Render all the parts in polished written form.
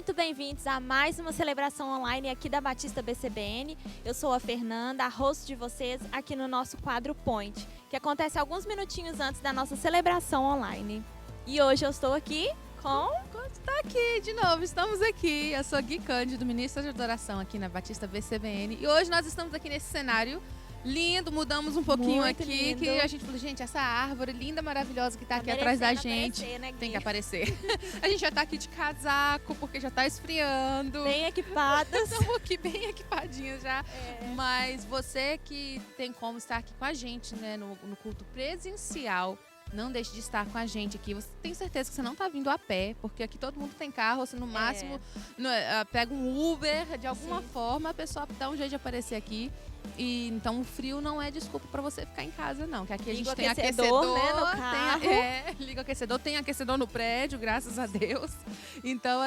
muito bem-vindos a mais uma celebração online aqui da Batista BCBN. Eu sou a Fernanda, a host de vocês aqui no nosso quadro Point, que acontece alguns minutinhos antes da nossa celebração online. E hoje eu estou aqui com... Tá aqui de novo, estamos aqui. Eu sou Gui Cândido, ministra de adoração aqui na Batista BCBN. E hoje nós estamos aqui nesse cenário lindo, mudamos um pouquinho Muito aqui, lindo. que a gente falou, gente, essa árvore linda, maravilhosa que tá aqui merecendo atrás da gente, aparecer, né, Gui? tem que aparecer. A gente já tá aqui de casaco, porque já tá esfriando. Bem equipadas. Estamos aqui bem equipadinhos já. Mas você que tem como estar aqui com a gente, né, no culto presencial, não deixe de estar com a gente aqui. Você tem certeza que você não está vindo a pé, porque aqui todo mundo tem carro. Você no máximo pega um Uber, de alguma forma, a pessoa dá um jeito de aparecer aqui. E então o frio não é desculpa para você ficar em casa, não. Que aqui a gente tem aquecedor, né, no carro. liga o aquecedor, tem aquecedor no prédio, graças a Deus. Então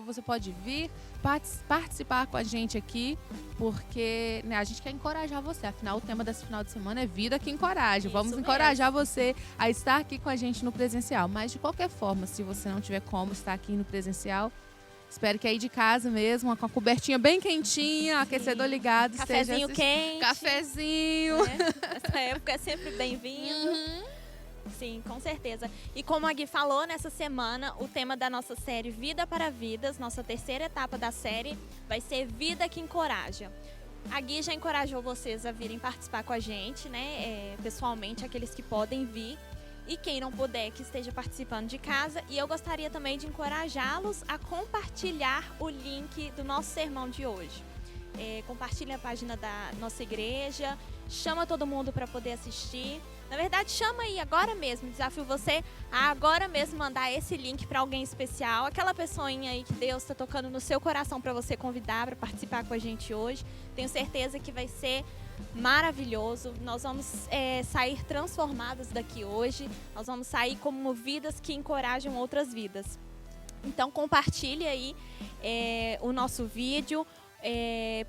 você pode vir participar com a gente aqui, porque né, a gente quer encorajar você. Afinal, o tema desse final de semana é vida que encoraja. Vamos encorajar você a estar aqui com a gente no presencial. Mas de qualquer forma, se você não tiver como estar aqui no presencial, espero que aí de casa mesmo, com a cobertinha bem quentinha, aquecedor ligado. Cafezinho quente. Cafezinho. Essa época é sempre bem-vindo. Sim, com certeza. E como a Gui falou, nessa semana, o tema da nossa série Vida para Vidas, nossa terceira etapa da série, vai ser Vida que Encoraja. A Gui já encorajou vocês a virem participar com a gente, né? Pessoalmente, aqueles que podem vir. E quem não puder, que esteja participando de casa. E eu gostaria também de encorajá-los a compartilhar o link do nosso sermão de hoje. Compartilhe a página da nossa igreja, chama todo mundo para poder assistir. Na verdade, chama aí agora mesmo, desafio você a agora mesmo mandar esse link para alguém especial, aquela pessoinha aí que Deus está tocando no seu coração para você convidar para participar com a gente hoje. Tenho certeza que vai ser maravilhoso. Nós vamos sair transformados daqui hoje. Nós vamos sair como vidas que encorajam outras vidas. Então compartilhe aí o nosso vídeo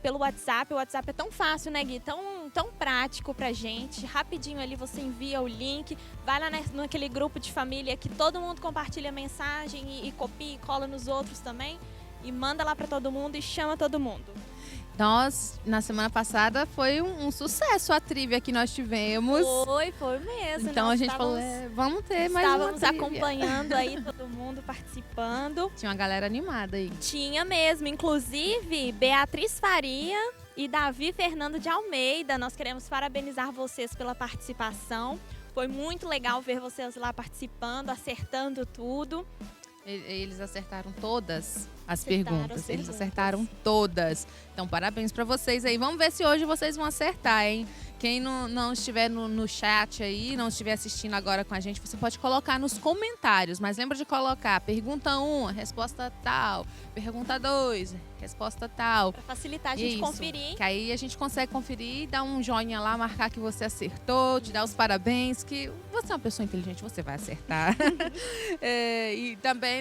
pelo WhatsApp. O WhatsApp é tão fácil, né, Gui? Tão prático pra gente. Rapidinho ali você envia o link, vai lá naquele grupo de família que todo mundo compartilha a mensagem e copia e cola nos outros também. E manda lá pra todo mundo e chama todo mundo. Nós, na semana passada, foi um sucesso a trivia que nós tivemos. Foi mesmo. Então a gente falou, vamos ter mais uma trivia. Estávamos acompanhando aí, todo mundo participando. Tinha uma galera animada aí. Tinha mesmo, inclusive Beatriz Faria e Davi Fernando de Almeida. Nós queremos parabenizar vocês pela participação. Foi muito legal ver vocês lá participando, acertando tudo. Eles acertaram todas as perguntas. Eles acertaram todas. Então, parabéns para vocês aí. Vamos ver se hoje vocês vão acertar, hein? Quem não estiver no chat aí, não estiver assistindo agora com a gente, você pode colocar nos comentários. Mas lembra de colocar pergunta 1, resposta tal. Pergunta 2, resposta tal. Para facilitar a gente conferir. Que aí a gente consegue conferir, dar um joinha lá, marcar que você acertou, te dar os parabéns, que você é uma pessoa inteligente, você vai acertar. E também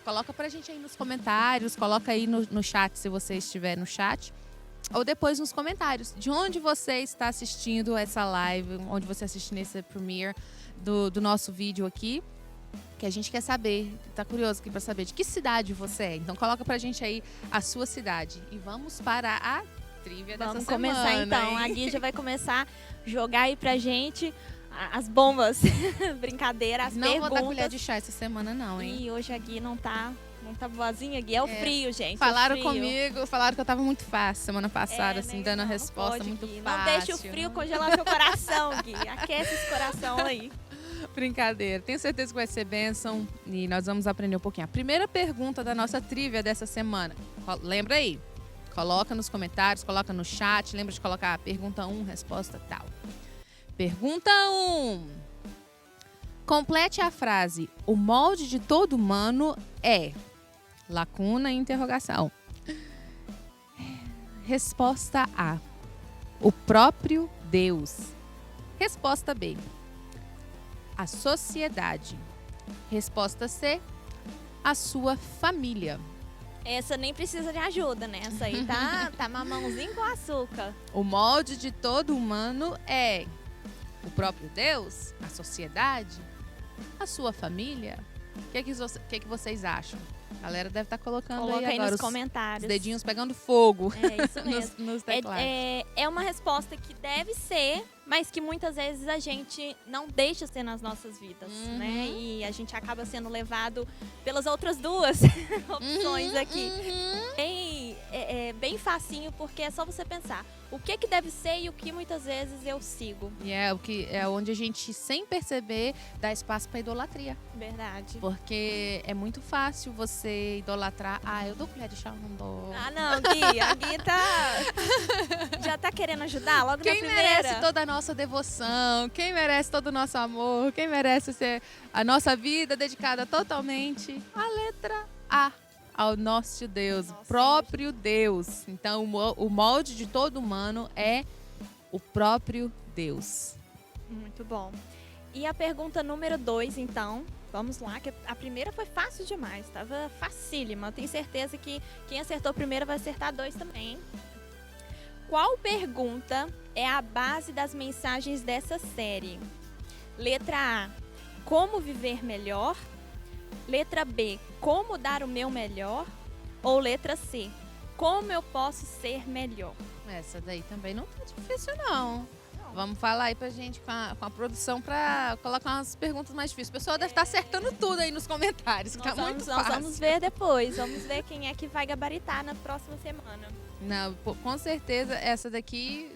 coloca pra gente aí nos comentários, coloca aí no chat se você estiver no chat. Ou depois nos comentários, de onde você está assistindo essa live, onde você assiste nesse premiere do nosso vídeo aqui, que a gente quer saber, tá curioso aqui para saber de que cidade você é. Então coloca pra gente aí a sua cidade. E vamos para a trivia dessa semana. Vamos começar então, hein? a Gui já vai começar a jogar aí pra gente as bombas, brincadeira, as perguntas. Não vou dar colher de chá essa semana não, hein? E hoje a Gui não tá boazinha, Gui. É o frio, gente. Falaram o frio. comigo, falaram que eu tava muito fácil semana passada, assim, né? dando a Não resposta pode, muito Gui. fácil. Não deixe o frio congelar seu coração, Gui. Aquece esse coração aí. Brincadeira. Tenho certeza que vai ser bênção e nós vamos aprender um pouquinho. A primeira pergunta da nossa trivia dessa semana. Lembra aí? Coloca nos comentários, coloca no chat. Lembra de colocar pergunta 1, resposta tal. Pergunta 1. Complete a frase: o molde de todo humano é... lacuna e interrogação. Resposta A: o próprio Deus. Resposta B: a sociedade. Resposta C: a sua família. Essa nem precisa de ajuda, né? Essa aí tá mamãozinho com açúcar. O molde de todo humano é o próprio Deus, a sociedade, a sua família. O que vocês acham? A galera deve estar colocando Coloca aí agora nos os comentários. dedinhos pegando fogo É isso mesmo. nos teclados. É uma resposta que deve ser, mas que muitas vezes a gente não deixa ser nas nossas vidas, né? E a gente acaba sendo levado pelas outras duas opções aqui. Bem facinho, porque é só você pensar o que deve ser e o que muitas vezes eu sigo. E é onde a gente, sem perceber, dá espaço para idolatria. Verdade. Porque é muito fácil você idolatrar. Ah, eu dou colher de chá, eu não dou. Ah, não, Gui. A Gui já tá querendo ajudar logo Quem na primeira. merece toda a nossa devoção? Quem merece todo o nosso amor? Quem merece ser a nossa vida dedicada totalmente à letra A, ao nosso Deus, próprio Deus. Então, o molde de todo humano é o próprio Deus. Muito bom. E a pergunta número 2, então, vamos lá, que a primeira foi fácil demais, estava facílima. Eu tenho certeza que quem acertou a primeira vai acertar 2 também. Qual pergunta é a base das mensagens dessa série? Letra A, como viver melhor? Letra B, como dar o meu melhor? Ou letra C, como eu posso ser melhor? Essa daí também não tá difícil, não. Vamos falar aí pra gente com a produção pra colocar umas perguntas mais difíceis. O pessoal deve estar acertando tudo aí nos comentários, que tá muito fácil. Nós vamos ver depois, vamos ver quem é que vai gabaritar na próxima semana. Não, com certeza essa daqui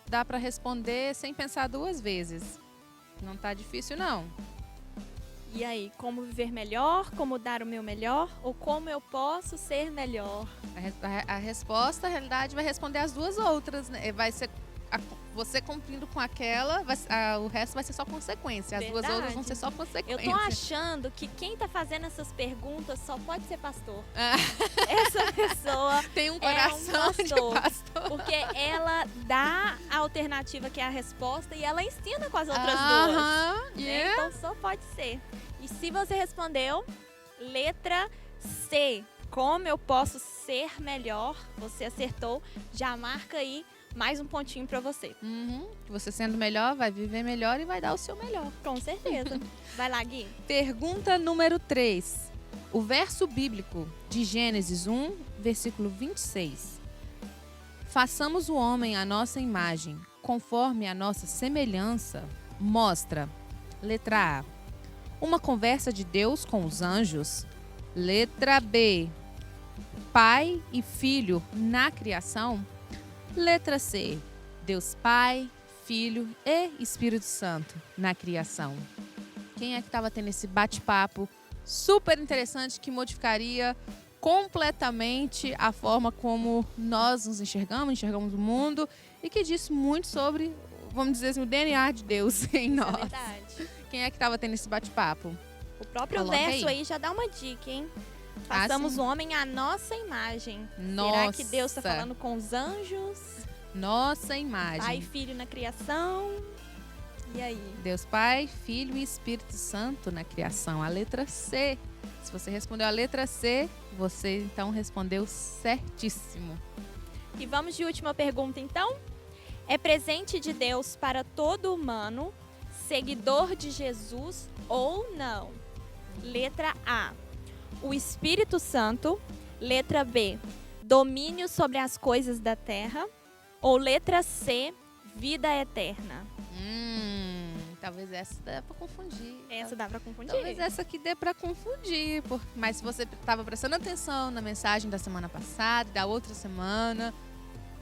dá pra responder sem pensar 2 vezes. Não tá difícil, não. E aí, como viver melhor, como dar o meu melhor ou como eu posso ser melhor? A resposta, na realidade, vai responder as 2 outras, né? Vai ser você cumprindo com aquela, o resto vai ser só consequência. As 2 outras vão ser só consequência. Eu tô achando que quem tá fazendo essas perguntas só pode ser pastor. Essa pessoa tem um coração de pastor. Porque ela dá a alternativa que é a resposta e ela ensina com as outras 2. Yeah. Então só pode ser. E se você respondeu, letra C, como eu posso ser melhor, você acertou, já marca aí mais um pontinho pra você. Você sendo melhor, vai viver melhor e vai dar o seu melhor. Com certeza. Vai lá, Gui. Pergunta número 3. O verso bíblico de Gênesis 1, versículo 26. Façamos o homem à nossa imagem, conforme a nossa semelhança, mostra, letra A, uma conversa de Deus com os anjos. Letra B, pai e filho na criação. Letra C, Deus Pai, Filho e Espírito Santo na criação. Quem é que estava tendo esse bate-papo super interessante que modificaria completamente a forma como nós nos enxergamos o mundo e que diz muito sobre, vamos dizer assim, o DNA de Deus em nós. É verdade. Quem é que estava tendo esse bate-papo? O próprio Coloca verso aí. aí já dá uma dica, hein? Façamos o homem à nossa imagem. Nossa. Será que Deus está falando com os anjos? Nossa imagem. Pai e filho na criação? E aí? Deus Pai, Filho e Espírito Santo na criação. A letra C. Se você respondeu a letra C, você então respondeu certíssimo. E vamos de última pergunta, então? É presente de Deus para todo humano, seguidor de Jesus ou não? Letra A, o Espírito Santo. Letra B, domínio sobre as coisas da terra. Ou letra C, vida eterna. Talvez essa dê pra confundir. Essa dá pra confundir. Talvez essa aqui dê pra confundir. Mas se você estava prestando atenção na mensagem da semana passada, da outra semana,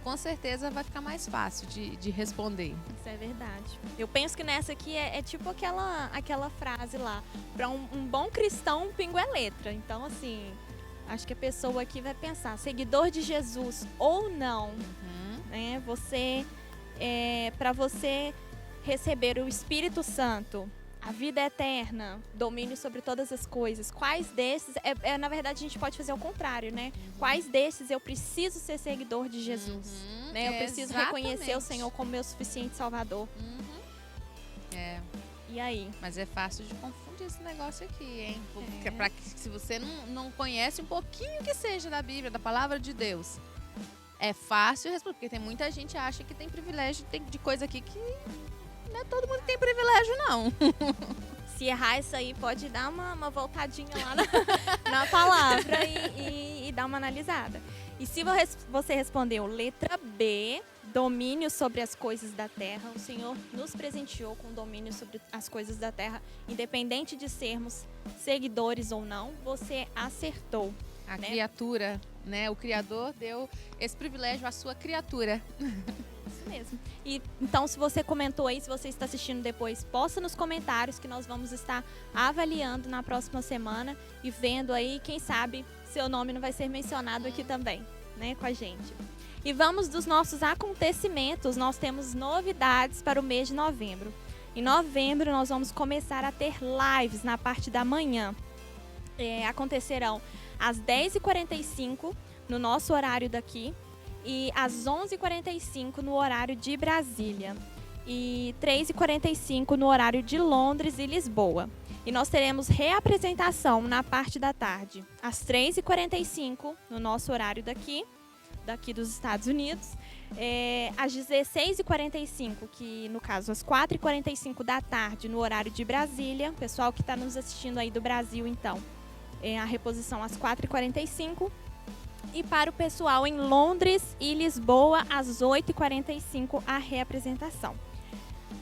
com certeza vai ficar mais fácil de responder. Isso é verdade. Eu penso que nessa aqui é tipo aquela frase lá. Para um bom cristão, um pingo é letra. Então, assim, acho que a pessoa aqui vai pensar, seguidor de Jesus ou não, né? Para você receber o Espírito Santo, a vida eterna, domínio sobre todas as coisas, quais desses, na verdade a gente pode fazer o contrário, né? Quais desses eu preciso ser seguidor de Jesus, né? Eu preciso reconhecer o Senhor como meu suficiente Salvador. E aí? Mas é fácil de confundir esse negócio aqui, hein? Porque se você não conhece um pouquinho que seja da Bíblia, da Palavra de Deus, é fácil responder, porque tem muita gente que acha que tem privilégio de coisa aqui que não é todo mundo que tem privilégio, não. Se errar isso aí, pode dar uma voltadinha lá na palavra e dar uma analisada. E se você respondeu letra B, domínio sobre as coisas da terra, o Senhor nos presenteou com domínio sobre as coisas da terra, independente de sermos seguidores ou não, você acertou. A criatura, né? O Criador deu esse privilégio à sua criatura. Isso mesmo. E então, se você comentou aí, se você está assistindo depois, posta nos comentários que nós vamos estar avaliando na próxima semana e vendo aí, quem sabe, seu nome não vai ser mencionado aqui também, né, com a gente. E vamos dos nossos acontecimentos. Nós temos novidades para o mês de novembro. Em novembro, nós vamos começar a ter lives na parte da manhã. Acontecerão às 10h45 no nosso horário daqui e às 11h45 no horário de Brasília e 3h45 no horário de Londres e Lisboa. E nós teremos reapresentação na parte da tarde às 3h45 no nosso horário daqui dos Estados Unidos, às 16h45, que no caso às 4h45 da tarde no horário de Brasília. Pessoal que está nos assistindo aí do Brasil, então, a reposição às 4h45. E para o pessoal em Londres e Lisboa, às 8h45, a reapresentação.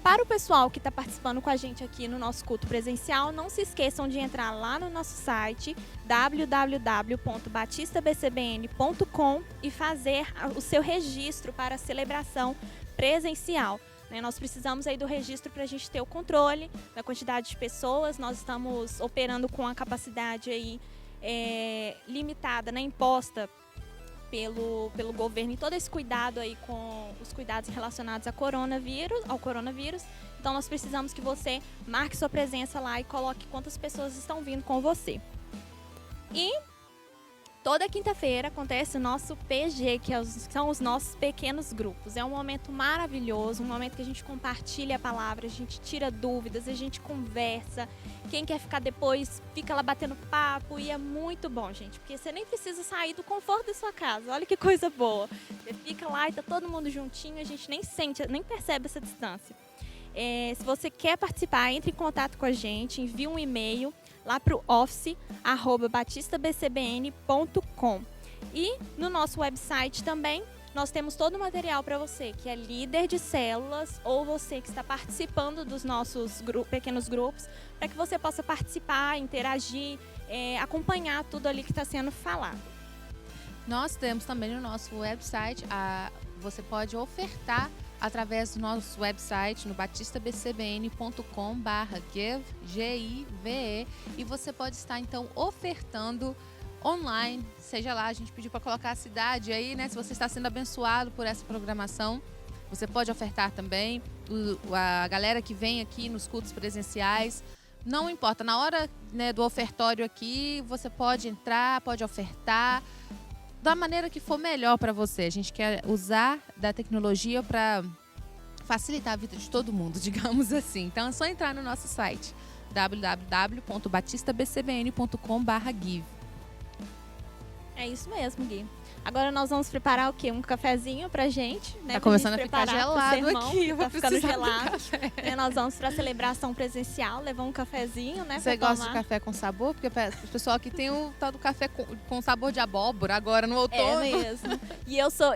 Para o pessoal que está participando com a gente aqui no nosso culto presencial, não se esqueçam de entrar lá no nosso site www.batistabcbn.com e fazer o seu registro para a celebração presencial. Nós precisamos aí do registro para a gente ter o controle da quantidade de pessoas. Nós estamos operando com a capacidade aí limitada, né, imposta pelo governo, e todo esse cuidado aí com os cuidados relacionados ao coronavírus. Então nós precisamos que você marque sua presença lá e coloque quantas pessoas estão vindo com você. E toda quinta-feira acontece o nosso PG, que são os nossos pequenos grupos. É um momento maravilhoso, um momento que a gente compartilha a palavra, a gente tira dúvidas, a gente conversa. Quem quer ficar depois, fica lá batendo papo, e é muito bom, gente, porque você nem precisa sair do conforto da sua casa. Olha que coisa boa. Você fica lá e tá todo mundo juntinho, a gente nem sente, nem percebe essa distância. Se você quer participar, entre em contato com a gente, envie um e-mail lá para o office@batistabcbn.com. E no nosso website também nós temos todo o material para você que é líder de células ou você que está participando dos nossos pequenos grupos, para que você possa participar, interagir, acompanhar tudo ali que está sendo falado. Nós temos também no nosso website, você pode ofertar através do nosso website no batistabcbn.com/give, G-I-V-E, e você pode estar então ofertando online, seja lá, a gente pediu para colocar a cidade aí, né? Se você está sendo abençoado por essa programação, você pode ofertar também. A galera que vem aqui nos cultos presenciais, não importa, na hora, né, do ofertório aqui, você pode entrar, pode ofertar da maneira que for melhor para você. A gente quer usar da tecnologia para facilitar a vida de todo mundo, digamos assim. Então é só entrar no nosso site www.batistabcbn.com/give. É isso mesmo, Gui. Agora nós vamos preparar o quê? Um cafezinho pra gente, né? Tá começando a ficar gelado aqui, tá ficando gelado. Nós vamos pra celebração presencial, levar um cafezinho, né? Você gosta de café com sabor? Porque o pessoal aqui tem o tal do café com sabor de abóbora agora no outono. É mesmo. E eu sou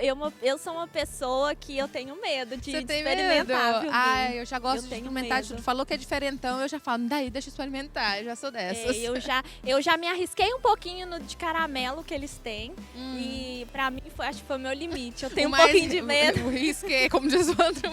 uma pessoa que eu tenho medo de experimentar, viu, Gui? Ai, eu já gosto de experimentar. Falou que é diferentão, eu já falo, daí, deixa eu experimentar. Eu já sou dessas. Eu já me arrisquei um pouquinho no de caramelo que eles têm. E pra mim, acho que foi o meu limite. Eu tenho um pouquinho de medo. O risquei, como diz o outro,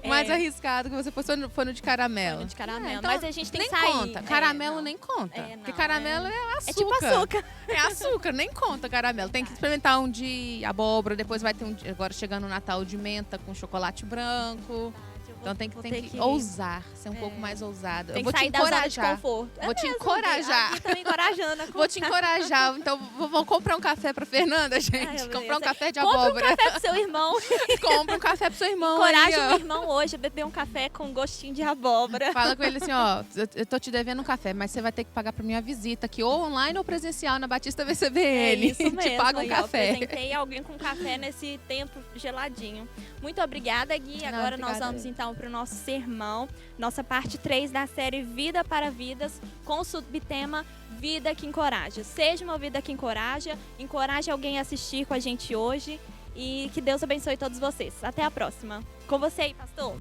mais arriscado que você foi no de caramelo. Foi no de caramelo. Então, mas a gente tem que sair. Nem conta. Caramelo nem conta. Porque caramelo é açúcar. É tipo açúcar. É açúcar, nem conta caramelo. Tem que experimentar um de abóbora, depois vai ter agora chegando o Natal, de menta com chocolate branco. Então tem que ousar, ser um pouco mais ousada. Tem eu vou que sair te encorajar. da zona de conforto. Vou te encorajar. Aqui também encorajando. Vou te encorajar. Então vou comprar um café pra Fernanda, gente. Comprar um café de abóbora. Compra um café pro seu irmão. Compra um café pro seu irmão. Encoraja o irmão hoje a beber um café com gostinho de abóbora. Fala com ele assim, ó, eu tô te devendo um café, mas você vai ter que pagar pra minha visita aqui, ou online ou presencial na Batista BCBN. É isso mesmo. Te paga um café. Eu apresentei alguém com café nesse tempo geladinho. Muito obrigada, Gui. Agora nós vamos então então para o nosso sermão, nossa parte 3 da série Vida para Vidas, com o subtema Vida que Encoraja. Seja uma vida que encoraje alguém a assistir com a gente hoje e que Deus abençoe todos vocês. Até a próxima. Com você aí, pastor.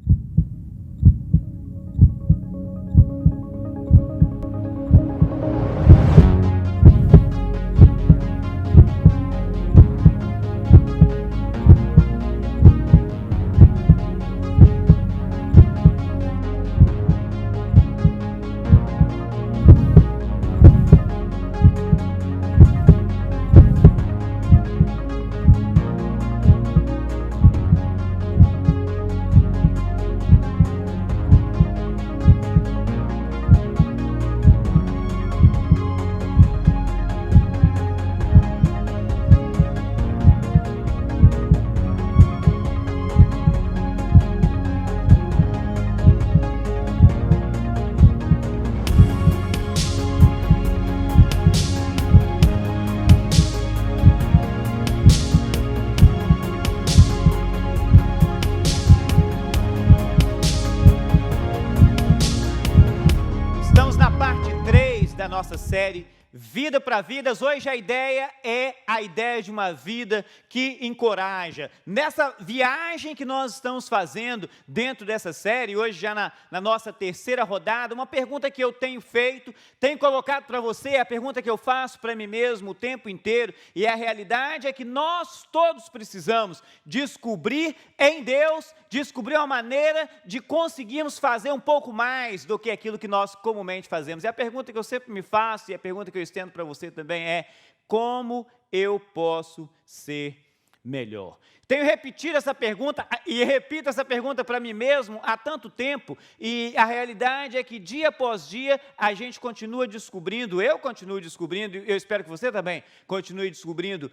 Nossa série Vida para Vidas. Hoje a ideia é a ideia de uma vida que encoraja. Nessa viagem que nós estamos fazendo dentro dessa série, hoje já na nossa terceira rodada, uma pergunta que eu tenho feito, tenho colocado para você, é a pergunta que eu faço para mim mesmo o tempo inteiro, e a realidade é que nós todos precisamos descobrir em Deus, descobrir uma maneira de conseguirmos fazer um pouco mais do que aquilo que nós comumente fazemos. E a pergunta que eu sempre me faço, e a pergunta que eu estendo para você também é: como eu posso ser melhor? Tenho repetido essa pergunta e repito essa pergunta para mim mesmo há tanto tempo, e a realidade é que dia após dia a gente continua descobrindo, eu continuo descobrindo, e eu espero que você também continue descobrindo,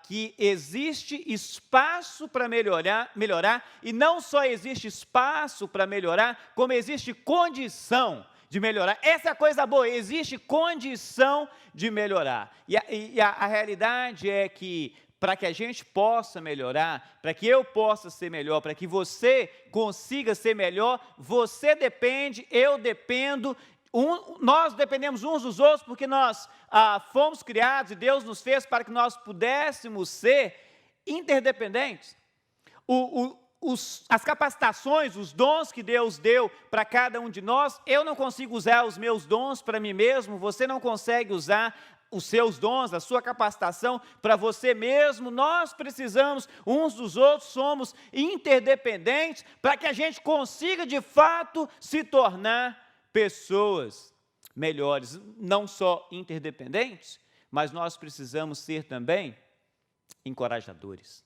que existe espaço para melhorar, e não só existe espaço para melhorar, como existe condição de melhorar. Essa é a coisa boa, existe condição de melhorar. E a realidade é que para que a gente possa melhorar, para que eu possa ser melhor, para que você consiga ser melhor, você depende, eu dependo, nós dependemos uns dos outros, porque nós fomos criados e Deus nos fez para que nós pudéssemos ser interdependentes. As capacitações, os dons que Deus deu para cada um de nós, eu não consigo usar os meus dons para mim mesmo, você não consegue usar os seus dons, a sua capacitação para você mesmo. Nós precisamos uns dos outros, somos interdependentes para que a gente consiga de fato se tornar pessoas melhores, não só interdependentes, mas nós precisamos ser também encorajadores.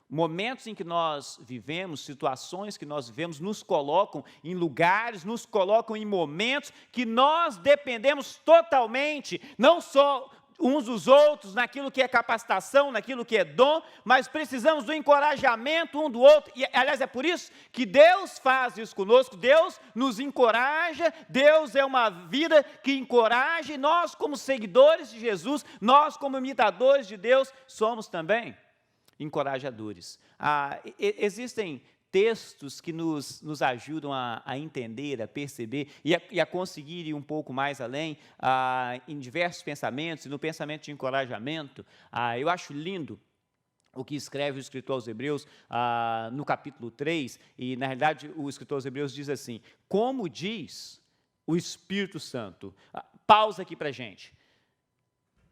Momentos em que nós vivemos, situações que nós vivemos, nos colocam em lugares, nos colocam em momentos que nós dependemos totalmente, não só uns dos outros, naquilo que é capacitação, naquilo que é dom, mas precisamos do encorajamento um do outro. E, aliás, é por isso que Deus faz isso conosco, Deus nos encoraja, Deus é uma vida que encoraja, e nós, como seguidores de Jesus, nós, como imitadores de Deus, somos também encorajadores. Existem textos que nos ajudam a entender, a perceber e a conseguir ir um pouco mais além em diversos pensamentos, e no pensamento de encorajamento. Eu acho lindo o que escreve o escritor aos Hebreus no capítulo 3, e na realidade o escritor aos Hebreus diz assim: como diz o Espírito Santo. Pausa aqui para a gente.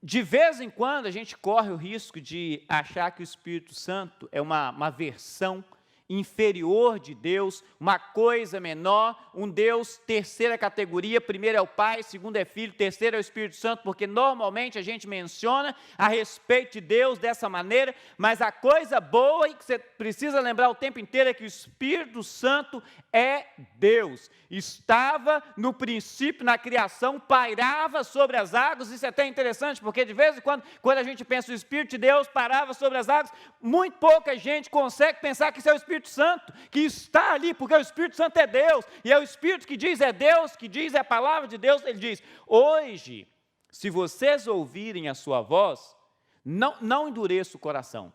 De vez em quando, a gente corre o risco de achar que o Espírito Santo é uma versão inferior de Deus, uma coisa menor, um Deus terceira categoria. Primeiro é o Pai, segundo é Filho, terceiro é o Espírito Santo, porque normalmente a gente menciona a respeito de Deus dessa maneira, mas a coisa boa e que você precisa lembrar o tempo inteiro é que o Espírito Santo é Deus. Estava no princípio, na criação, pairava sobre as águas. Isso é até interessante, porque de vez em quando a gente pensa o Espírito de Deus parava sobre as águas, muito pouca gente consegue pensar que isso é o Espírito Santo, que está ali, porque o Espírito Santo é Deus, e é o Espírito que diz, é Deus que diz, é a palavra de Deus. Ele diz: hoje, se vocês ouvirem a sua voz, não endureça o coração.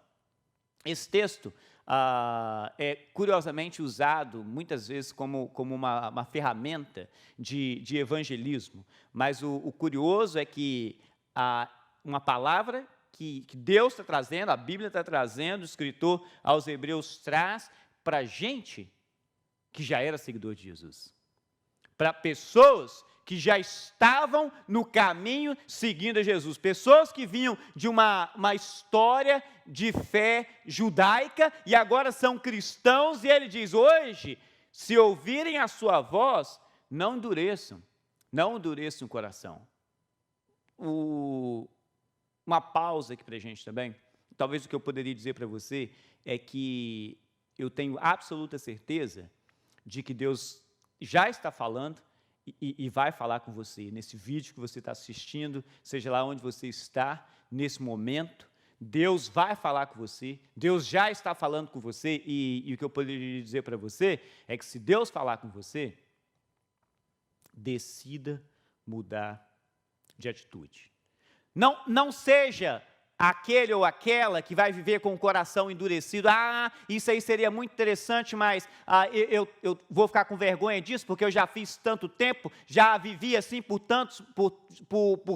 esse texto é curiosamente usado muitas vezes como uma ferramenta de evangelismo, mas o curioso é que uma palavra que Deus está trazendo, a Bíblia está trazendo, o escritor aos Hebreus traz para gente que já era seguidor de Jesus, para pessoas que já estavam no caminho seguindo a Jesus, pessoas que vinham de uma história de fé judaica e agora são cristãos, e ele diz: hoje, se ouvirem a sua voz, não endureçam o coração. Uma pausa aqui para a gente também, talvez o que eu poderia dizer para você é que eu tenho absoluta certeza de que Deus já está falando e vai falar com você, nesse vídeo que você está assistindo, seja lá onde você está, nesse momento, Deus vai falar com você, Deus já está falando com você, e o que eu poderia dizer para você é que se Deus falar com você, decida mudar de atitude. Não seja aquele ou aquela que vai viver com o coração endurecido. Isso aí seria muito interessante, mas eu vou ficar com vergonha disso, porque eu já fiz tanto tempo, já vivi assim por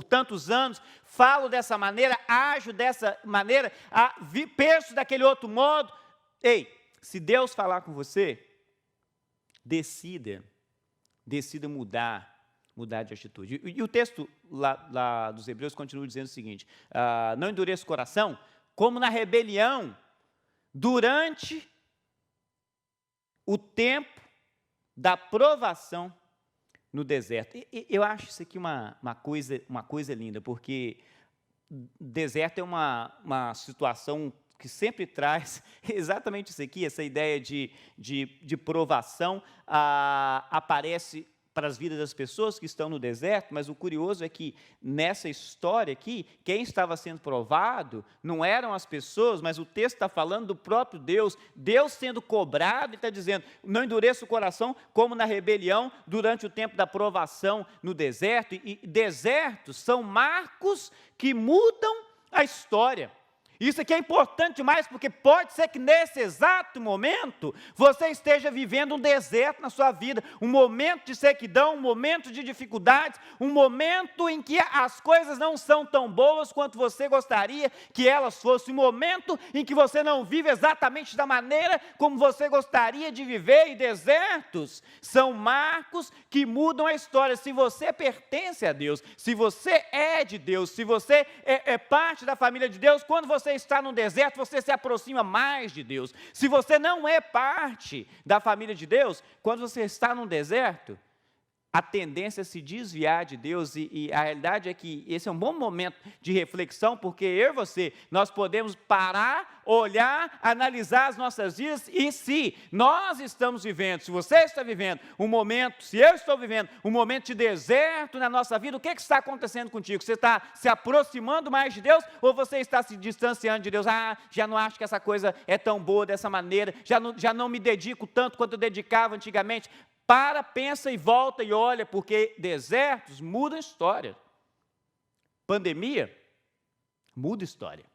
tantos anos, falo dessa maneira, ajo dessa maneira, penso daquele outro modo. Ei, se Deus falar com você, decida mudar de atitude. E o texto lá dos Hebreus continua dizendo o seguinte: não endureça o coração, como na rebelião, durante o tempo da provação no deserto. E eu acho isso aqui uma coisa linda, porque deserto é uma situação que sempre traz exatamente isso aqui, essa ideia de provação, aparece para as vidas das pessoas que estão no deserto, mas o curioso é que nessa história aqui, quem estava sendo provado não eram as pessoas, mas o texto está falando do próprio Deus, Deus sendo cobrado, e está dizendo: não endureça o coração como na rebelião durante o tempo da provação no deserto. E desertos são marcos que mudam a história. Isso aqui é importante demais, porque pode ser que nesse exato momento você esteja vivendo um deserto na sua vida, um momento de sequidão, um momento de dificuldades, um momento em que as coisas não são tão boas quanto você gostaria que elas fossem, um momento em que você não vive exatamente da maneira como você gostaria de viver, e desertos são marcos que mudam a história. Se você pertence a Deus, se você é de Deus, se você é parte da família de Deus, quando você está no deserto, você se aproxima mais de Deus. Se você não é parte da família de Deus, quando você está no deserto, a tendência é se desviar de Deus, e a realidade é que esse é um bom momento de reflexão, porque eu e você, nós podemos parar, olhar, analisar as nossas vidas, e se nós estamos vivendo, se você está vivendo um momento, se eu estou vivendo um momento de deserto na nossa vida, o que está acontecendo contigo? Você está se aproximando mais de Deus, ou você está se distanciando de Deus? Já não acho que essa coisa é tão boa dessa maneira, já não me dedico tanto quanto eu dedicava antigamente. Pensa e volta e olha, porque desertos mudam história. Pandemia muda história.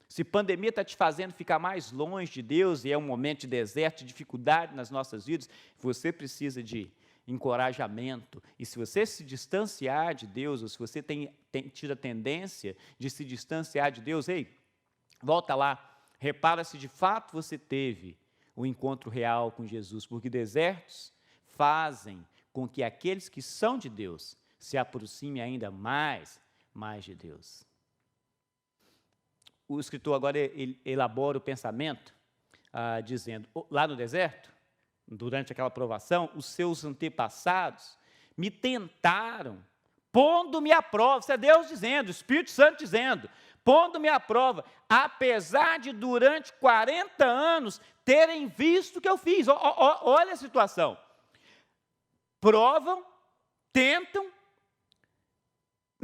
Se pandemia está te fazendo ficar mais longe de Deus, e é um momento de deserto, de dificuldade nas nossas vidas, você precisa de encorajamento. E se você se distanciar de Deus, ou se você tem tido a tendência de se distanciar de Deus, volta lá, repara se de fato você teve o encontro real com Jesus, porque desertos fazem com que aqueles que são de Deus se aproximem ainda mais de Deus. O escritor agora elabora o pensamento, dizendo: lá no deserto, durante aquela provação, os seus antepassados me tentaram, pondo-me à prova. Isso é Deus dizendo, o Espírito Santo dizendo, pondo-me à prova, apesar de durante 40 anos terem visto o que eu fiz. Olha a situação. Provam, tentam,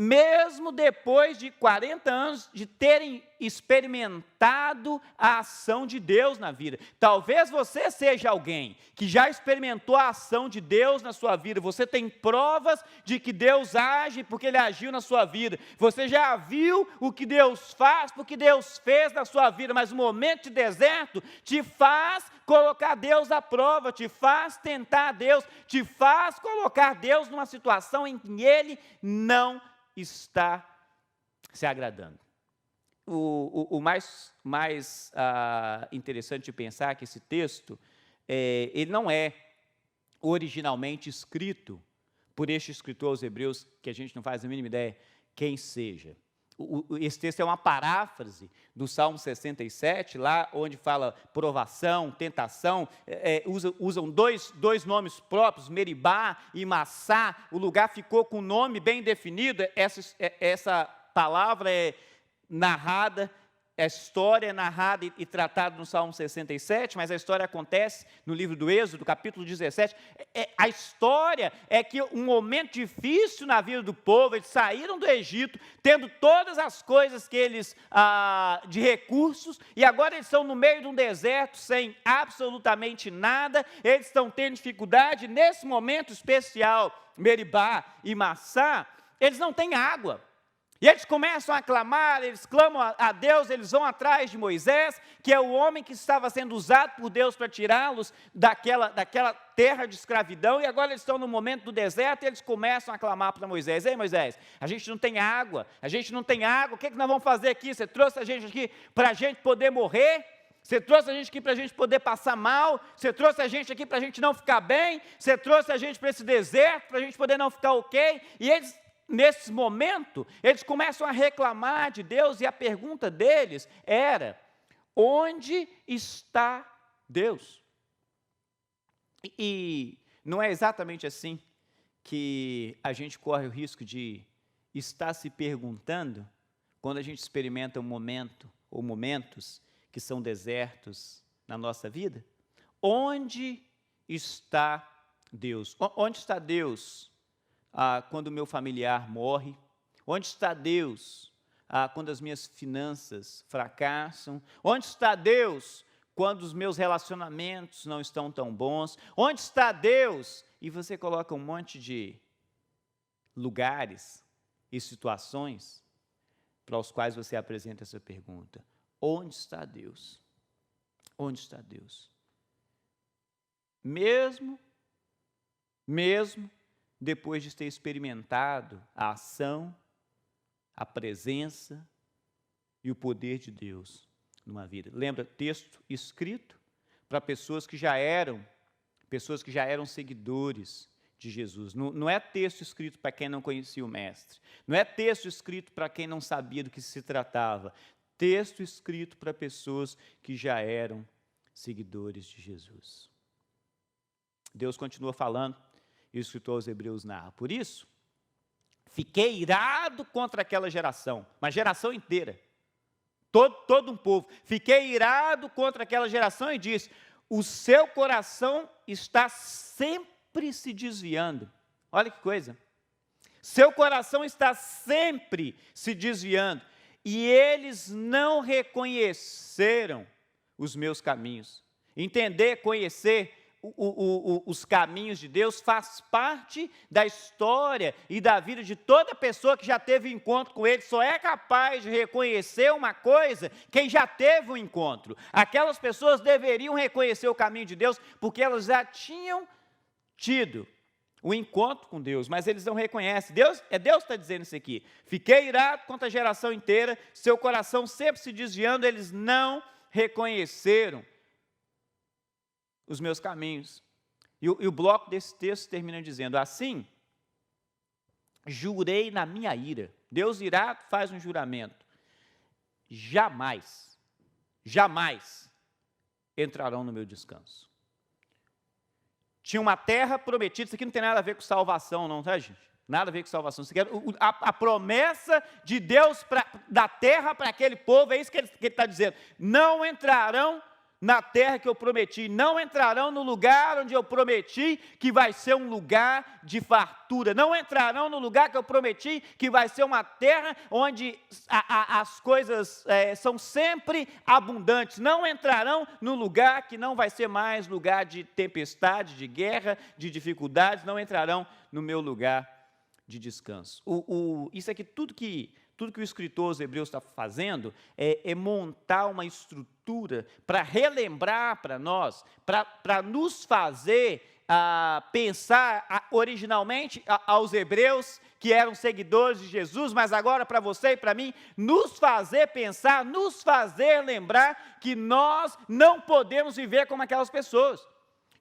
mesmo depois de 40 anos de terem experimentado a ação de Deus na vida. Talvez você seja alguém que já experimentou a ação de Deus na sua vida. Você tem provas de que Deus age porque Ele agiu na sua vida. Você já viu o que Deus faz porque Deus fez na sua vida. Mas o momento de deserto te faz colocar Deus à prova, te faz tentar Deus, te faz colocar Deus numa situação em que Ele não está se agradando. O mais interessante de pensar que esse texto, ele não é originalmente escrito por este escritor aos Hebreus, que a gente não faz a mínima ideia quem seja. Esse texto é uma paráfrase do Salmo 67, lá onde fala provação, tentação, usam dois nomes próprios, Meribá e Massá. O lugar ficou com um nome bem definido. Essa palavra é narrada, a história é narrada e tratada no Salmo 67, mas a história acontece no livro do Êxodo, capítulo 17. A história é que um momento difícil na vida do povo, eles saíram do Egito, tendo todas as coisas que eles, de recursos, e agora eles estão no meio de um deserto, sem absolutamente nada, eles estão tendo dificuldade. Nesse momento especial, Meribá e Massá, eles não têm água. E eles começam a clamar, eles clamam a Deus, eles vão atrás de Moisés, que é o homem que estava sendo usado por Deus para tirá-los daquela terra de escravidão, e agora eles estão no momento do deserto, e eles começam a clamar para Moisés: ei, Moisés, a gente não tem água, o que nós vamos fazer aqui? Você trouxe a gente aqui para a gente poder morrer? Você trouxe a gente aqui para a gente poder passar mal? Você trouxe a gente aqui para a gente não ficar bem? Você trouxe a gente para esse deserto, para a gente poder não ficar ok? E eles, nesse momento, eles começam a reclamar de Deus, e a pergunta deles era: onde está Deus? E não é exatamente assim que a gente corre o risco de estar se perguntando quando a gente experimenta um momento ou momentos que são desertos na nossa vida? Onde está Deus? Onde está Deus quando o meu familiar morre? Onde está Deus quando as minhas finanças fracassam? Onde está Deus quando os meus relacionamentos não estão tão bons? Onde está Deus? E você coloca um monte de lugares e situações para os quais você apresenta essa pergunta: onde está Deus? Onde está Deus? Mesmo depois de ter experimentado a ação, a presença e o poder de Deus numa vida. Lembra, texto escrito para pessoas que já eram seguidores de Jesus. Não é texto escrito para quem não conhecia o Mestre. Não é texto escrito para quem não sabia do que se tratava. Texto escrito para pessoas que já eram seguidores de Jesus. Deus continua falando, e o escritor aos Hebreus narra: por isso, fiquei irado contra aquela geração, uma geração inteira, todo um povo. Fiquei irado contra aquela geração e disse: o seu coração está sempre se desviando. Olha que coisa. Seu coração está sempre se desviando, e eles não reconheceram os meus caminhos. Entender, conhecer os caminhos de Deus faz parte da história e da vida de toda pessoa que já teve encontro com Ele. Só é capaz de reconhecer uma coisa quem já teve um encontro. Aquelas pessoas deveriam reconhecer o caminho de Deus porque elas já tinham tido o encontro com Deus, mas eles não reconhecem. Deus que está dizendo isso aqui: fiquei irado contra a geração inteira, seu coração sempre se desviando, eles não reconheceram os meus caminhos. E o bloco desse texto termina dizendo: assim, jurei na minha ira. Deus irado faz um juramento: jamais entrarão no meu descanso. Tinha uma terra prometida. Isso aqui não tem nada a ver com salvação, não, tá, gente? Nada a ver com salvação. A promessa de Deus da terra para aquele povo, é isso que ele está dizendo: não entrarão na terra que eu prometi, não entrarão no lugar onde eu prometi, que vai ser um lugar de fartura, não entrarão no lugar que eu prometi, que vai ser uma terra onde as coisas são sempre abundantes, não entrarão no lugar que não vai ser mais lugar de tempestade, de guerra, de dificuldades, não entrarão no meu lugar de descanso. Isso aqui, tudo que o escritor aos Hebreus está fazendo é montar uma estrutura para relembrar para nós, para nos fazer pensar originalmente aos hebreus que eram seguidores de Jesus, mas agora para você e para mim, nos fazer pensar, nos fazer lembrar que nós não podemos viver como aquelas pessoas.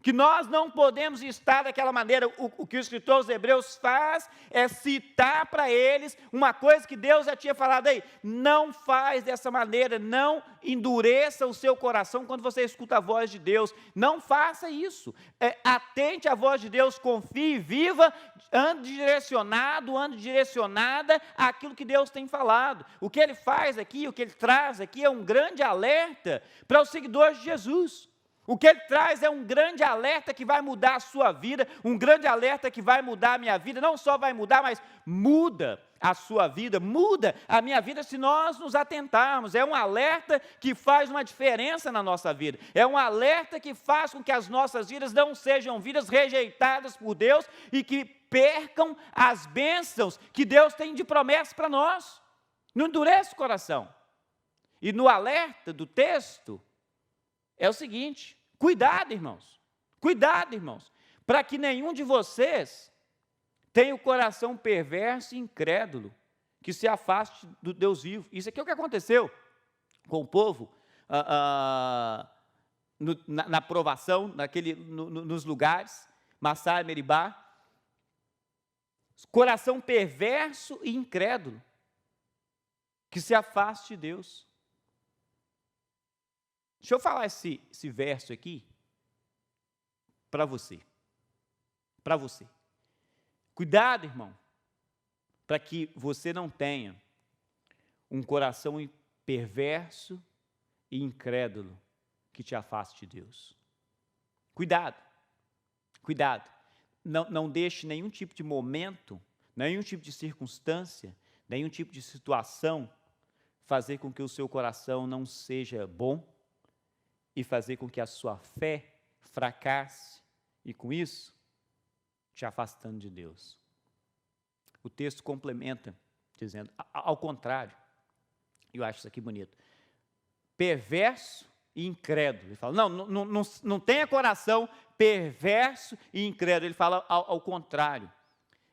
Que nós não podemos estar daquela maneira. O que o escritor aos Hebreus faz é citar para eles uma coisa que Deus já tinha falado aí. Não faz dessa maneira, não endureça o seu coração quando você escuta a voz de Deus. Não faça isso. Atente à voz de Deus, confie, viva, ande direcionada àquilo que Deus tem falado. O que ele faz aqui, o que ele traz aqui é um grande alerta para os seguidores de Jesus. O que ele traz é um grande alerta que vai mudar a sua vida, um grande alerta que vai mudar a minha vida, não só vai mudar, mas muda a sua vida, muda a minha vida se nós nos atentarmos. É um alerta que faz uma diferença na nossa vida, é um alerta que faz com que as nossas vidas não sejam vidas rejeitadas por Deus e que percam as bênçãos que Deus tem de promessa para nós. Não endureça o coração. E no alerta do texto, é o seguinte: cuidado, irmãos, para que nenhum de vocês tenha o coração perverso e incrédulo, que se afaste do Deus vivo. Isso aqui é o que aconteceu com o povo na provação, nos lugares, Massá e Meribá. Coração perverso e incrédulo, que se afaste de Deus. Deixa eu falar esse verso aqui para você. Para você. Cuidado, irmão, para que você não tenha um coração perverso e incrédulo que te afaste de Deus. Cuidado. Não deixe nenhum tipo de momento, nenhum tipo de circunstância, nenhum tipo de situação fazer com que o seu coração não seja bom e fazer com que a sua fé fracasse e, com isso, te afastando de Deus. O texto complementa, dizendo, ao contrário, eu acho isso aqui bonito, perverso e incrédulo. Ele fala, não tenha coração perverso e incrédulo. Ele fala ao contrário.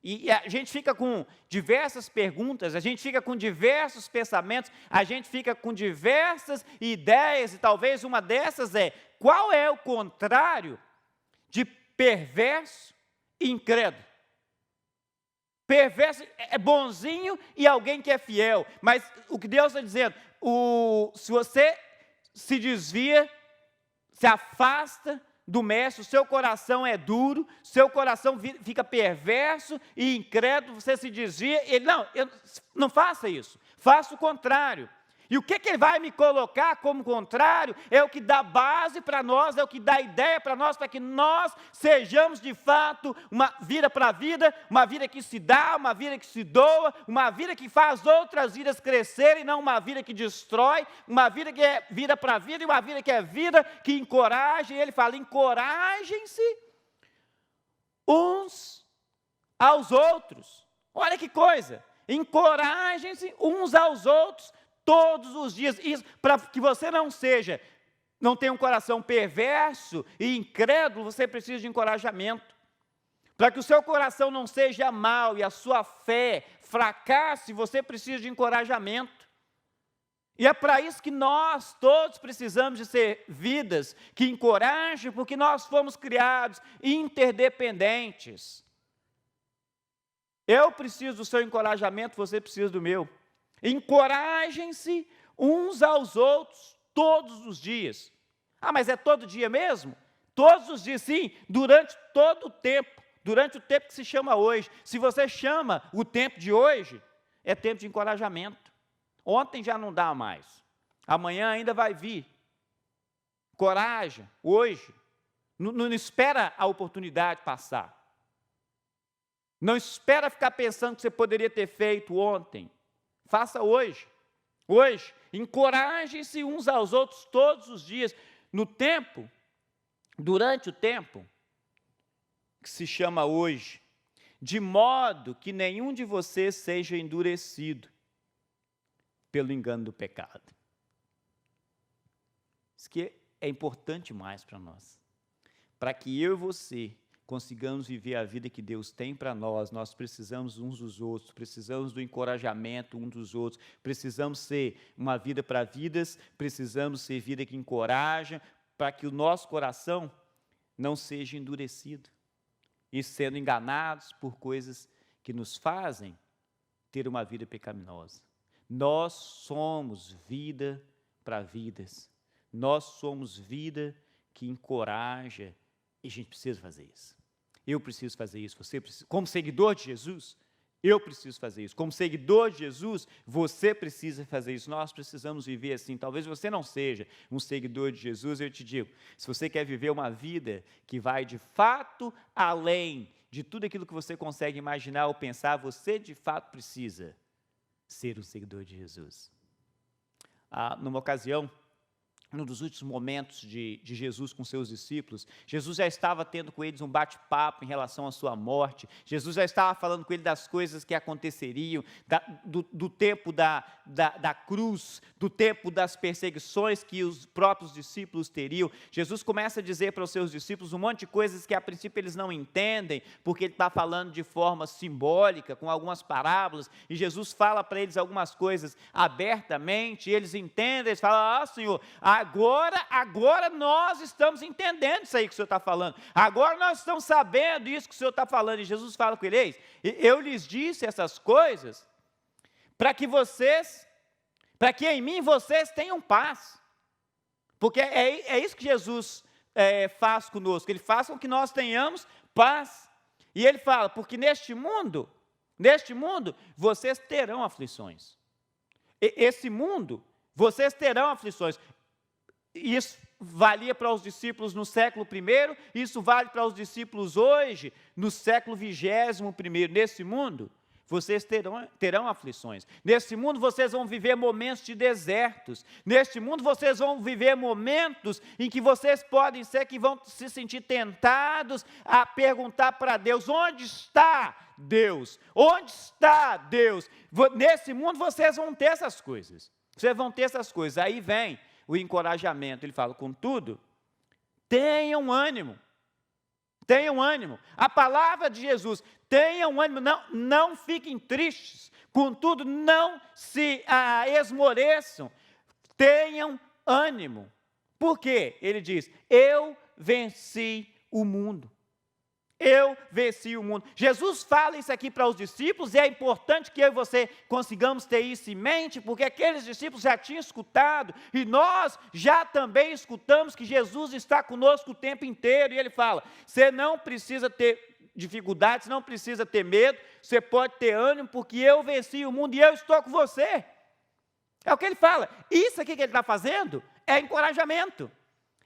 E a gente fica com diversas perguntas, a gente fica com diversos pensamentos, a gente fica com diversas ideias, e talvez uma dessas qual é o contrário de perverso e incrédulo? Perverso é bonzinho e alguém que é fiel, mas o que Deus está dizendo, se você se desvia, se afasta do mestre, o seu coração é duro, seu coração fica perverso e incrédulo, você se desvia, ele, não faça isso, faça o contrário. E o que ele vai me colocar como contrário é o que dá base para nós, é o que dá ideia para nós, para que nós sejamos de fato uma vida para a vida, uma vida que se dá, uma vida que se doa, uma vida que faz outras vidas crescerem, não uma vida que destrói, uma vida que é vida para a vida e uma vida que é vida que encoraja. E ele fala, encorajem-se uns aos outros. Olha que coisa, encorajem-se uns aos outros, todos os dias, isso para que você não tenha um coração perverso e incrédulo, você precisa de encorajamento. Para que o seu coração não seja mau e a sua fé fracasse, você precisa de encorajamento. E é para isso que nós todos precisamos de ser vidas que encorajem, porque nós fomos criados interdependentes. Eu preciso do seu encorajamento, você precisa do meu. Encorajem-se uns aos outros todos os dias. Mas é todo dia mesmo? Todos os dias, sim, durante todo o tempo, durante o tempo que se chama hoje. Se você chama o tempo de hoje, é tempo de encorajamento. Ontem já não dá mais, amanhã ainda vai vir. Encoraja, hoje. Não espera a oportunidade passar. Não espera ficar pensando que você poderia ter feito ontem. Faça hoje. Hoje, encorajem-se uns aos outros todos os dias. Durante o tempo, que se chama hoje, de modo que nenhum de vocês seja endurecido pelo engano do pecado. Isso que é importante mais para nós. Para que eu e você consigamos viver a vida que Deus tem para nós, nós precisamos uns dos outros, precisamos do encorajamento uns dos outros, precisamos ser uma vida para vidas, precisamos ser vida que encoraja, para que o nosso coração não seja endurecido e sendo enganados por coisas que nos fazem ter uma vida pecaminosa. Nós somos vida para vidas, nós somos vida que encoraja, e a gente precisa fazer isso. Eu preciso fazer isso, você precisa. Como seguidor de Jesus, eu preciso fazer isso. Como seguidor de Jesus, você precisa fazer isso. Nós precisamos viver assim. Talvez você não seja um seguidor de Jesus, eu te digo, se você quer viver uma vida que vai de fato além de tudo aquilo que você consegue imaginar ou pensar, você de fato precisa ser um seguidor de Jesus. Numa ocasião, num dos últimos momentos de Jesus com seus discípulos, Jesus já estava tendo com eles um bate-papo em relação à sua morte, Jesus já estava falando com eles das coisas que aconteceriam, do tempo da cruz, do tempo das perseguições que os próprios discípulos teriam. Jesus começa a dizer para os seus discípulos um monte de coisas que a princípio eles não entendem, porque ele está falando de forma simbólica, com algumas parábolas, e Jesus fala para eles algumas coisas abertamente, e eles entendem, eles falam, Senhor, agora nós estamos entendendo isso aí que o Senhor está falando. Agora nós estamos sabendo isso que o Senhor está falando. E Jesus fala com eles, eu lhes disse essas coisas para que em mim vocês tenham paz. Porque é isso que Jesus faz conosco. Ele faz com que nós tenhamos paz. E ele fala, porque neste mundo, vocês terão aflições. Esse mundo, vocês terão aflições. Isso valia para os discípulos no século I, isso vale para os discípulos hoje, no século 21º. Nesse mundo, vocês terão aflições. Nesse mundo, vocês vão viver momentos de desertos. Neste mundo, vocês vão viver momentos em que vocês podem ser que vão se sentir tentados a perguntar para Deus, onde está Deus? Onde está Deus? Nesse mundo, vocês vão ter essas coisas. Aí vem o encorajamento, ele fala, contudo, tenham ânimo, a palavra de Jesus, tenham ânimo, não fiquem tristes, contudo, não se esmoreçam, tenham ânimo, por quê? Ele diz, eu venci o mundo. Eu venci o mundo. Jesus fala isso aqui para os discípulos e é importante que eu e você consigamos ter isso em mente, porque aqueles discípulos já tinham escutado e nós já também escutamos que Jesus está conosco o tempo inteiro. E ele fala, você não precisa ter dificuldades, não precisa ter medo, você pode ter ânimo, porque eu venci o mundo e eu estou com você. É o que ele fala. Isso aqui que ele está fazendo é encorajamento.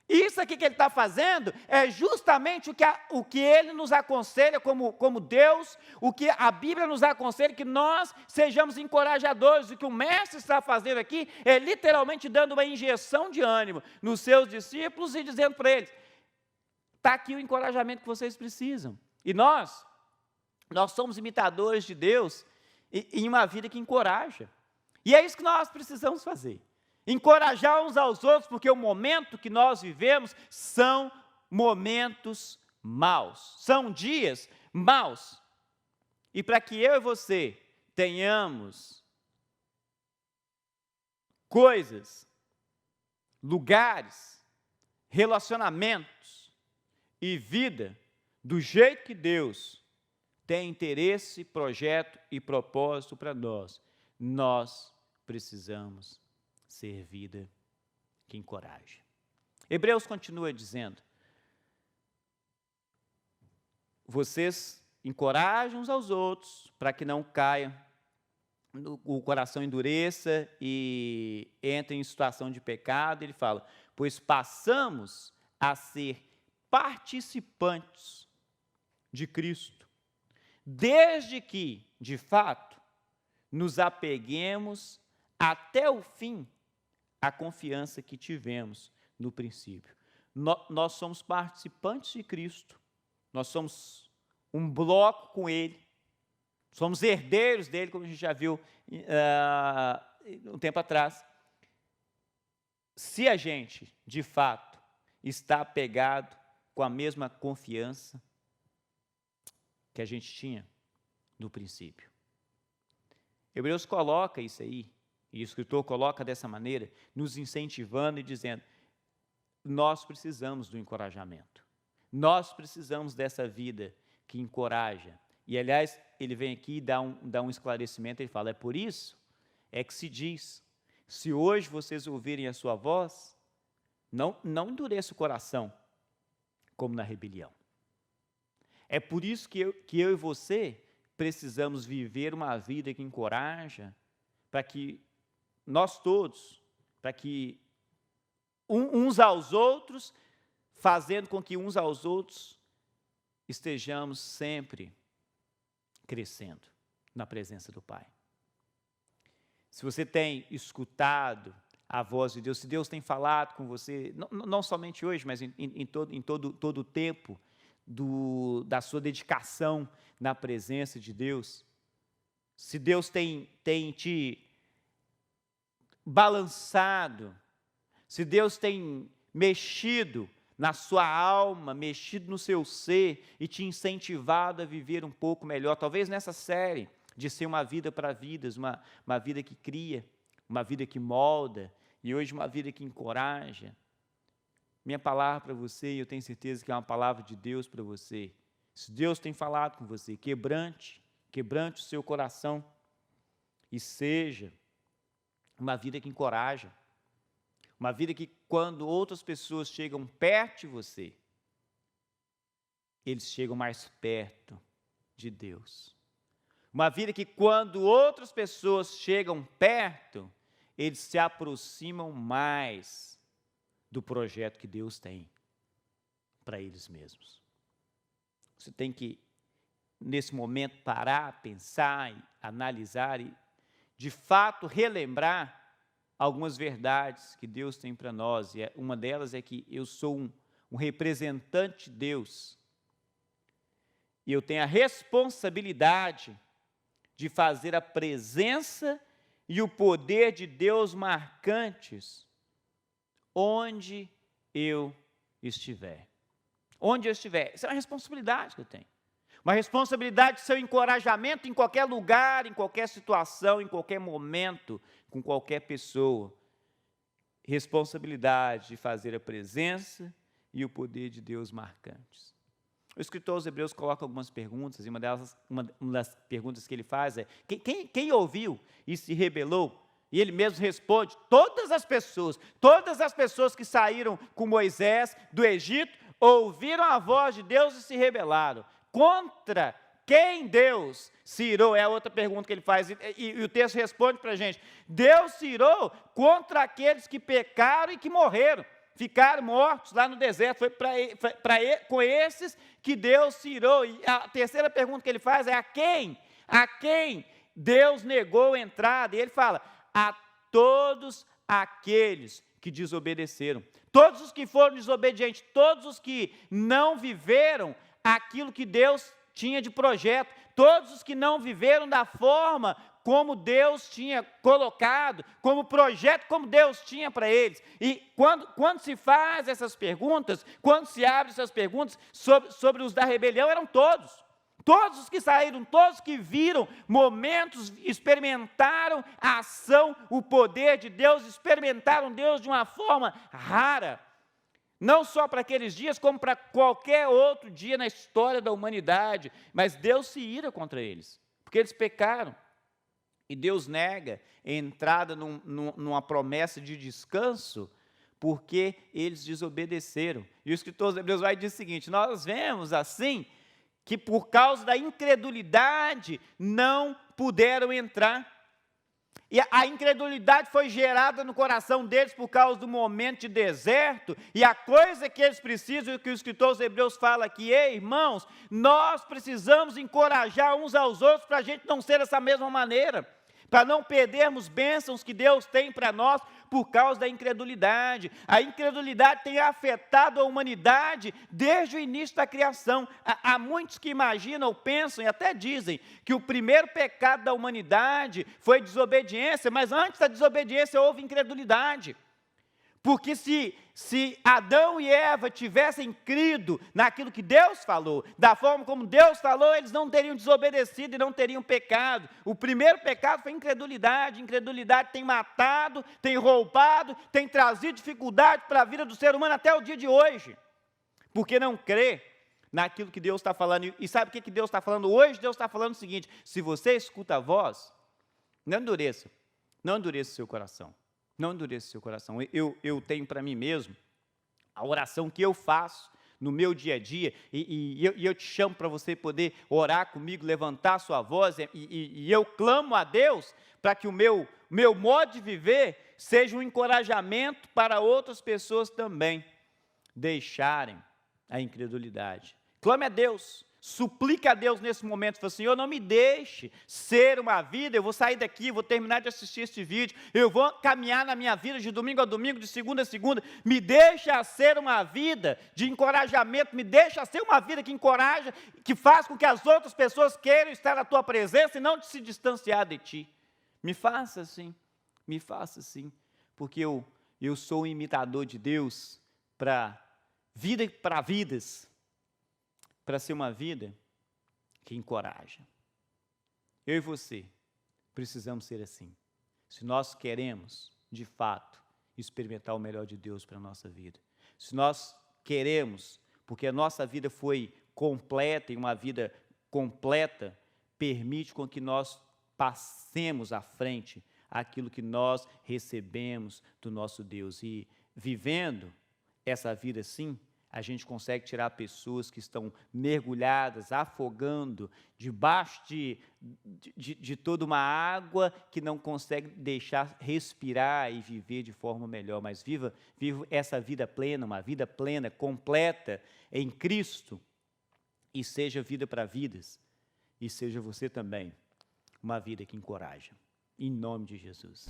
Isso aqui que ele está fazendo é justamente o que ele nos aconselha como Deus, o que a Bíblia nos aconselha, que nós sejamos encorajadores. O que o mestre está fazendo aqui é literalmente dando uma injeção de ânimo nos seus discípulos e dizendo para eles, está aqui o encorajamento que vocês precisam. E nós somos imitadores de Deus em uma vida que encoraja. E é isso que nós precisamos fazer. Encorajar uns aos outros, porque o momento que nós vivemos são momentos maus, são dias maus. E para que eu e você tenhamos coisas, lugares, relacionamentos e vida do jeito que Deus tem interesse, projeto e propósito para nós precisamos ser vida que encoraja. Hebreus continua dizendo, vocês encorajam uns aos outros para que não caiam, o coração endureça e entrem em situação de pecado. Ele fala, pois passamos a ser participantes de Cristo, desde que, de fato, nos apeguemos até o fim à confiança que tivemos no princípio. Nós somos participantes de Cristo, nós somos um bloco com Ele, somos herdeiros dele, como a gente já viu um tempo atrás. Se a gente, de fato, está apegado com a mesma confiança que a gente tinha no princípio. Hebreus coloca isso aí, e o escritor coloca dessa maneira, nos incentivando e dizendo, nós precisamos do encorajamento. Nós precisamos dessa vida que encoraja. E, aliás, ele vem aqui e dá um esclarecimento, ele fala, é por isso é que se diz, se hoje vocês ouvirem a sua voz, não endureça o coração, como na rebelião. É por isso que eu e você precisamos viver uma vida que encoraja, para que nós todos, para que uns aos outros, fazendo com que uns aos outros estejamos sempre crescendo na presença do Pai. Se você tem escutado a voz de Deus, se Deus tem falado com você, não somente hoje, mas em todo o tempo da sua dedicação na presença de Deus, se Deus tem te balançado, se Deus tem mexido na sua alma, mexido no seu ser e te incentivado a viver um pouco melhor, talvez nessa série de ser uma vida para vidas, uma vida que cria, uma vida que molda, e hoje uma vida que encoraja. Minha palavra para você, e eu tenho certeza que é uma palavra de Deus para você, se Deus tem falado com você, quebrante o seu coração, e seja uma vida que encoraja, uma vida que quando outras pessoas chegam perto de você, eles chegam mais perto de Deus. Uma vida que quando outras pessoas chegam perto, eles se aproximam mais do projeto que Deus tem para eles mesmos. Você tem que, nesse momento, parar, pensar, analisar e, de fato, relembrar algumas verdades que Deus tem para nós. E uma delas é que eu sou um representante de Deus. E eu tenho a responsabilidade de fazer a presença e o poder de Deus marcantes onde eu estiver. Onde eu estiver. Isso é uma responsabilidade que eu tenho. Uma responsabilidade de seu encorajamento em qualquer lugar, em qualquer situação, em qualquer momento, com qualquer pessoa. Responsabilidade de fazer a presença e o poder de Deus marcantes. O escritor aos Hebreus coloca algumas perguntas, e uma das perguntas que ele faz é, quem ouviu e se rebelou? E ele mesmo responde, todas as pessoas que saíram com Moisés do Egito, ouviram a voz de Deus e se rebelaram. Contra quem Deus se irou? É a outra pergunta que ele faz, e o texto responde para a gente, Deus se irou contra aqueles que pecaram e que morreram. Ficaram mortos lá no deserto, foi com esses que Deus se irou. E a terceira pergunta que ele faz é a quem Deus negou a entrada. E ele fala, a todos aqueles que desobedeceram, todos os que foram desobedientes, todos os que não viveram aquilo que Deus tinha de projeto, todos os que não viveram da forma como Deus tinha colocado, como projeto, como Deus tinha para eles. E quando se faz essas perguntas, quando se abre essas perguntas sobre os da rebelião, eram todos os que saíram, todos que viram momentos, experimentaram a ação, o poder de Deus, experimentaram Deus de uma forma rara, não só para aqueles dias, como para qualquer outro dia na história da humanidade, mas Deus se ira contra eles, porque eles pecaram. E Deus nega a entrada numa promessa de descanso, porque eles desobedeceram. E o escritor aos Hebreus vai dizer o seguinte, nós vemos assim, que por causa da incredulidade não puderam entrar. E a incredulidade foi gerada no coração deles por causa do momento de deserto. E a coisa que eles precisam, que o escritor aos Hebreus fala aqui, ei, irmãos, nós precisamos encorajar uns aos outros para a gente não ser dessa mesma maneira, para não perdermos bênçãos que Deus tem para nós por causa da incredulidade. A incredulidade tem afetado a humanidade desde o início da criação. Há muitos que imaginam, ou pensam e até dizem que o primeiro pecado da humanidade foi desobediência, mas antes da desobediência houve incredulidade. Porque se Adão e Eva tivessem crido naquilo que Deus falou, da forma como Deus falou, eles não teriam desobedecido e não teriam pecado. O primeiro pecado foi incredulidade. Incredulidade tem matado, tem roubado, tem trazido dificuldade para a vida do ser humano até o dia de hoje. Porque não crê naquilo que Deus está falando. E sabe o que Deus está falando? Hoje Deus está falando o seguinte: se você escuta a voz, não endureça o seu coração. Não endureça o seu coração. Eu tenho para mim mesmo a oração que eu faço no meu dia a dia, e eu te chamo para você poder orar comigo, levantar a sua voz, e eu clamo a Deus para que o meu modo de viver seja um encorajamento para outras pessoas também deixarem a incredulidade. Clame a Deus. Suplica a Deus nesse momento, fala, Senhor, não me deixe ser uma vida, eu vou sair daqui, vou terminar de assistir este vídeo, eu vou caminhar na minha vida de domingo a domingo, de segunda a segunda, me deixa ser uma vida de encorajamento, me deixa ser uma vida que encoraja, que faz com que as outras pessoas queiram estar na tua presença e não se distanciar de ti. Me faça assim, porque eu sou um imitador de Deus para vidas, para ser uma vida que encoraja. Eu e você precisamos ser assim. Se nós queremos, de fato, experimentar o melhor de Deus para a nossa vida. Se nós queremos, porque a nossa vida foi completa, e uma vida completa permite com que nós passemos à frente aquilo que nós recebemos do nosso Deus. E vivendo essa vida assim, a gente consegue tirar pessoas que estão mergulhadas, afogando, debaixo de toda uma água que não consegue deixar respirar e viver de forma melhor. Mas viva essa vida plena, uma vida plena, completa em Cristo, e seja vida para vidas, e seja você também uma vida que encoraja. Em nome de Jesus.